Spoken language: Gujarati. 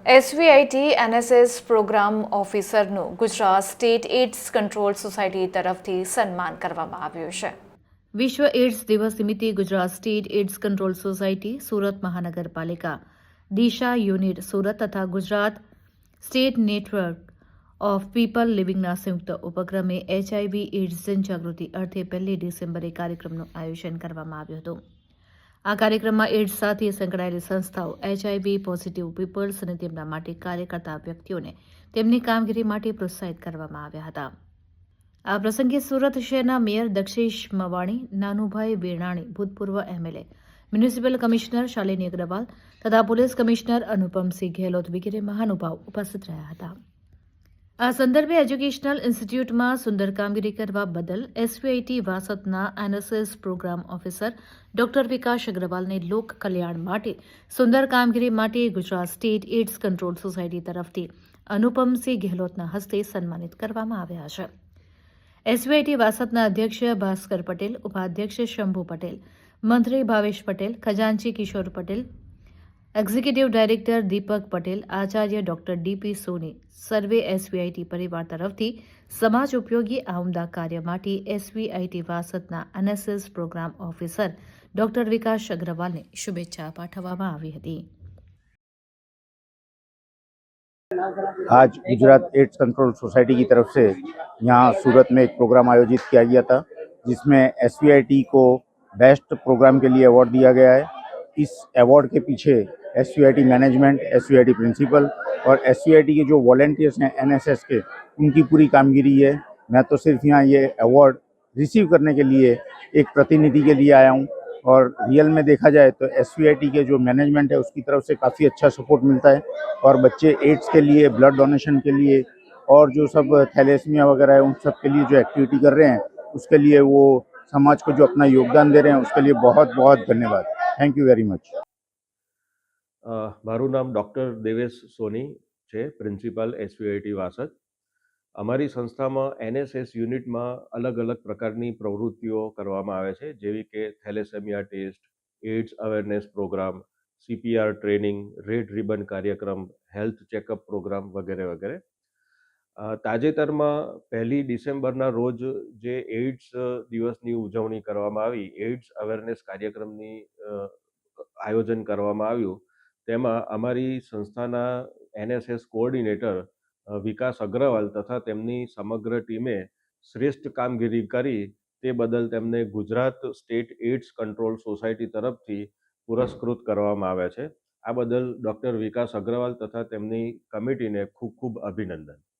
એસવીઆઈટી એનએસએસ પ્રોગ્રામ ઓફિસરનું Gujarat state AIDS control society તરફથી સન્માન કરવામાં આવ્યું છે. વિશ્વ એઇડ્સ દિવસ નિમિત્તે Gujarat state AIDS control society, Surat મહાનગરપાલિકા, દિશા યુનિટ સુરત તથા Gujarat state network of people લિવિંગના સંયુક્ત ઉપક્રમે એચઆઈવી એઇડ્સ જનજાગૃતિ અર્થે 1 ડિસેમ્બરે કાર્યક્રમનું આયોજન કરવામાં આવ્યું હતું. આ કાર્યક્રમમાં એઇડ્સ સાથે સંકળાયેલી સંસ્થાઓ, એચઆઈવી પોઝિટિવ પીપલ્સ અને તેમના માટે કાર્ય કરતા વ્યક્તિઓને તેમની કામગીરી માટે પ્રોત્સાહિત કરવામાં આવ્યા હતા. આ પ્રસંગે સુરત શહેરના મેયર દક્ષેશ મવાણી, નાનુભાઈ વેણાણી, ભૂતપૂર્વ MLA, municipal commissioner Shalini Agarwal તથા પોલીસ કમિશનર અનુપમસિંહ ગેહલોત વગેરે મહાનુભાવ ઉપસ્થિત રહ્યા હતા. આ સંદર્ભે એજ્યુકેશનલ ઇન્સ્ટિટ્યૂટમાં સુંદર કામગીરી કરવા બદલ એસવીઆઈટી વાસદના NSS programme officer doctor Vikas અગ્રવાલને લોક કલ્યાણ માટે સુંદર કામગીરી માટે Gujarat state AIDS control society તરફથી અનુપમસિંહ ગેહલોતના હસ્તે સન્માનિત કરવામાં આવ્યા છે. એસવીઆઈટી વાસદના અધ્યક્ષ ભાસ્કર પટેલ, ઉપાધ્યક્ષ શંભુ પટેલ, મંત્રી ભાવેશ પટેલ, ખજાનચી કિશોર પટેલ, એક્ઝિક્યુટિવ ડાયરેક્ટર દીપક પટેલ, આચાર્ય ડોક્ટર ડીપી સોની સર્વે એસવીઆઈટી પરિવાર તરફથી સમાજ ઉપયોગી આ ઉમદા કાર્ય માટે એસવીઆઈટી વાસદના NSS programme officer doctor Vikas અગ્રવાલને શુભેચ્છા પાઠવવામાં આવી હતી. आज गुजरात एड्स कंट्रोल सोसाइटी की तरफ से यहाँ सूरत में एक प्रोग्राम आयोजित किया गया था, जिसमें एसवीआईटी को बेस्ट प्रोग्राम के लिए अवार्ड दिया गया है. इस अवार्ड के पीछे एसवीआईटी मैनेजमेंट, एसवीआईटी प्रिंसिपल और एसवीआईटी के जो वॉलंटियर्स हैं एनएसएस के, उनकी पूरी कामगिरी है. मैं तो सिर्फ यहाँ ये अवार्ड रिसीव करने के लिए एक प्रतिनिधि के लिए आया हूँ और रियल में देखा जाए तो एसवीआईटी के जो मैनेजमेंट है उसकी तरफ से काफ़ी अच्छा सपोर्ट मिलता है और बच्चे एड्स के लिए, ब्लड डोनेशन के लिए और जो सब थैलेसीमिया वगैरह है उन सब के लिए जो एक्टिविटी कर रहे हैं उसके लिए वो समाज को जो अपना योगदान दे रहे हैं उसके लिए बहुत बहुत धन्यवाद. Thank you very much. મારું નામ ડૉક્ટર દેવેશ સોની છે, પ્રિન્સિપાલ એસવીઆઈટી વાસદ. અમારી સંસ્થામાં એનએસએસ યુનિટમાં અલગ અલગ પ્રકારની પ્રવૃત્તિઓ કરવામાં આવે છે, જેવી કે thalassemia test, AIDS awareness programme, CPR training, red ribbon કાર્યક્રમ, હેલ્થ ચેકઅપ પ્રોગ્રામ વગેરે વગેરે. તાજેતરમાં 1 ડિસેમ્બરના રોજ જે એઇડ્સ દિવસની ઉજવણી કરવામાં આવી, એઇડ્સ અવેરનેસ કાર્યક્રમની આયોજન કરવામાં આવ્યું, તેમાં અમારી સંસ્થાના એનએસએસ કોઓર્ડિનેટર વિકાસ અગ્રવાલ તથા તેમની સમગ્ર ટીમે શ્રેષ્ઠ કામગીરી કરી તે બદલ તેમને Gujarat state AIDS control society તરફથી પુરસ્કૃત કરવામાં આવ્યા છે. આ બદલ ડૉક્ટર વિકાસ અગ્રવાલ તથા તેમની કમિટીને ખૂબ ખૂબ અભિનંદન.